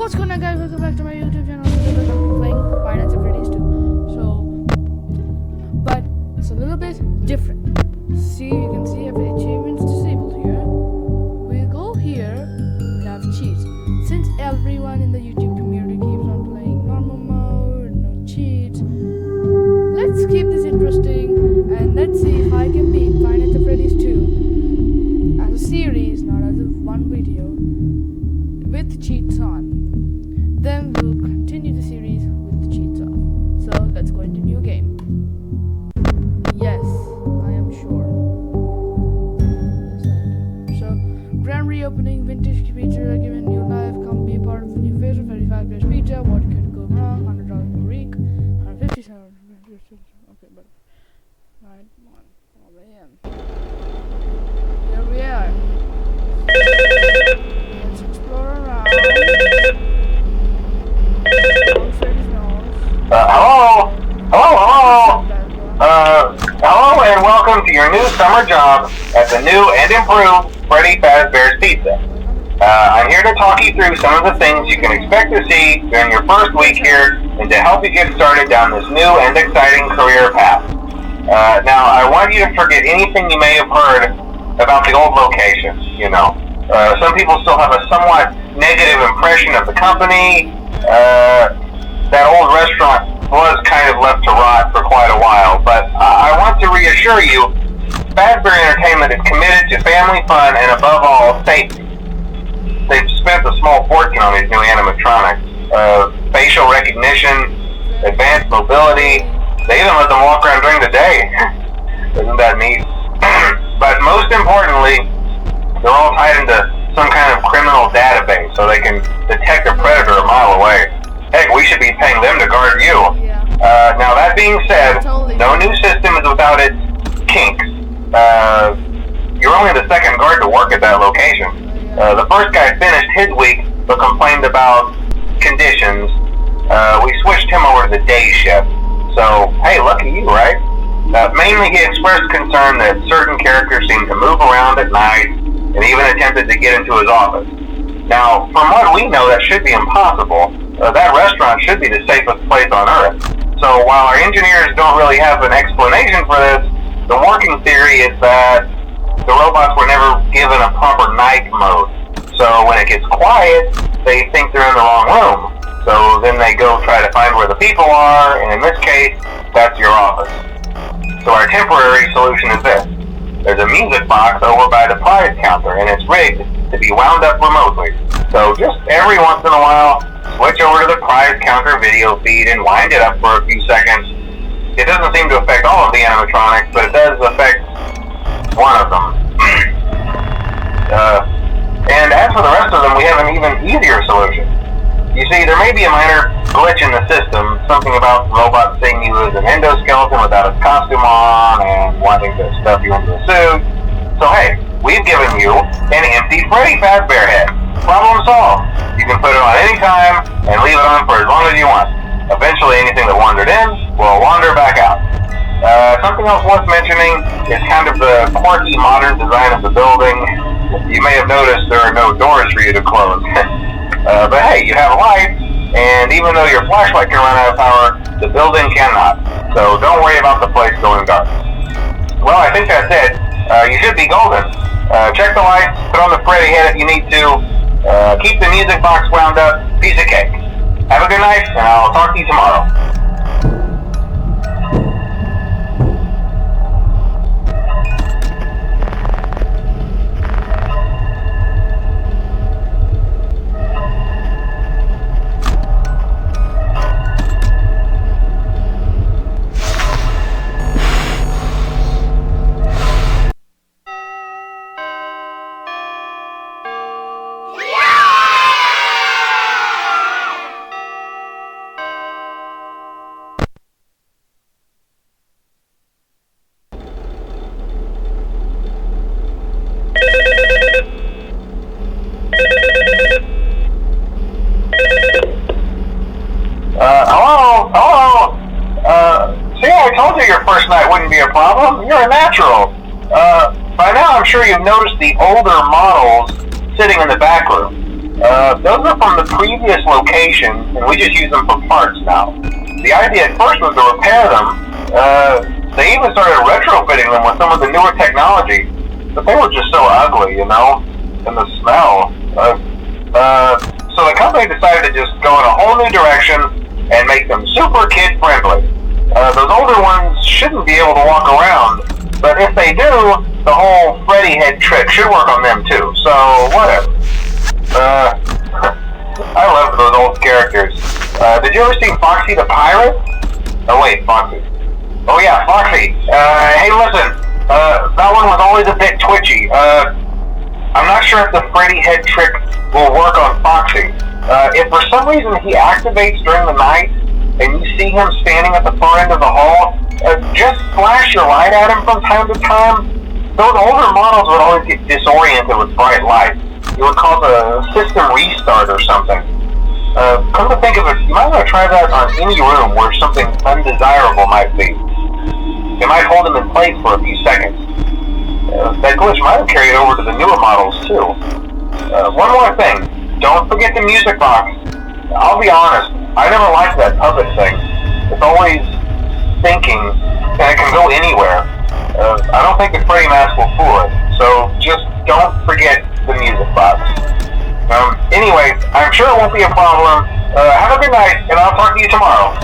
what's going on, guys? Welcome back to my YouTube channel. Today we're going to be playing Five Nights at Freddy's 2. But it's a little bit different. See, you can see I have achievements disabled here. We go here, we have cheats. Since everyone in the YouTube community keeps on playing normal mode, no cheats, let's keep this interesting and let's see if I can beat Five Nights at Freddy's 2 as a series, not as a one video, with cheats on. Then we'll continue the series with the cheats off. So let's go into new game. Yes, I am sure. So, grand reopening, vintage feature given new life. Come be a part of the new phase of 35 days pizza. What could go wrong? $100 per week, 157. Okay, but right one. Oh man. Here we are. Let's explore around. Hello and welcome to your new summer job at the new and improved Freddy Fazbear's Pizza. I'm here to talk you through some of the things you can expect to see during your first week here and to help you get started down this new and exciting career path. Now, I want you to forget anything you may have heard about the old location, you know. Some people still have a somewhat negative impression of the company. That old restaurant was kind of left to rot for quite a while, but I want to reassure you, Fazbear Entertainment is committed to family fun and above all, safety. They've spent a small fortune on these new animatronics. Facial recognition, advanced mobility, they even let them walk around during the day. Isn't that neat? But most importantly, they're all tied into some kind of criminal database so they can detect a predator a mile away. Heck, we should be paying them to guard you. Yeah. Now that being said, no new system is without its kinks. You're only the second guard to work at that location. The first guy finished his week but complained about conditions. We switched him over to the day shift. So, hey, lucky you, right? Mainly he expressed concern that certain characters seemed to move around at night and even attempted to get into his office. Now, from what we know, that should be impossible. That restaurant should be the safest place on Earth. So while our engineers don't really have an explanation for this, the working theory is that the robots were never given a proper night mode. So when it gets quiet, they think they're in the wrong room. So then they go try to find where the people are, and in this case, that's your office. So our temporary solution is this. There's a music box over by the prize counter, and it's rigged to be wound up remotely. So just every once in a while, switch over to the prize counter video feed and wind it up for a few seconds. It doesn't seem to affect all of the animatronics, but it does affect one of them. And as for the rest of them, we have an even easier solution. You see, there may be a minor glitch in the system, something about robots seeing you as an endoskeleton without its costume on and wanting to stuff you into a suit. So hey, we've given you an empty Freddy Fazbear head. Problem solved. You can put it on any time and leave it on for as long as you want. Eventually anything that wandered in will wander back out. Something else worth mentioning is kind of the quirky modern design of the building. You may have noticed there are no doors for you to close. But hey, you have lights, and even though your flashlight can run out of power, the building cannot. So don't worry about the place going dark. Well, I think that's it. You should be golden. Check the lights, put on the Freddy head if you need to. Keep the music box wound up. Piece of cake. Have a good night, and I'll talk to you tomorrow. Your first night wouldn't be a problem. You're a natural. By now I'm sure you've noticed the older models sitting in the back room. Those are from the previous location, and we just use them for parts now. The idea at first was to repair them. They even started retrofitting them with some of the newer technology, but they were just so ugly, you know, and the smell. So the company decided to just go in a whole new direction and make them super kid-friendly. Those older ones shouldn't be able to walk around, but if they do, the whole Freddy head trick should work on them too, so whatever. I love those old characters. Did you ever see Foxy the Pirate? Oh wait, Foxy. Oh yeah, Foxy. Hey listen, that one was always a bit twitchy. I'm not sure if the Freddy head trick will work on Foxy. If for some reason he activates during the night, and you see him standing at the far end of the hall, just flash your light at him from time to time. Those older models would always get disoriented with bright light. It would cause a system restart or something. Come to think of it, you might want to try that on any room where something undesirable might be. It might hold him in place for a few seconds. That glitch might have carried over to the newer models too. One more thing, don't forget the music box. I'll be honest, I never liked that puppet thing. It's always thinking, and it can go anywhere. I don't think the Freddy mask will fool it, so just don't forget the music box. Anyway, I'm sure it won't be a problem. Have a good night, and I'll talk to you tomorrow.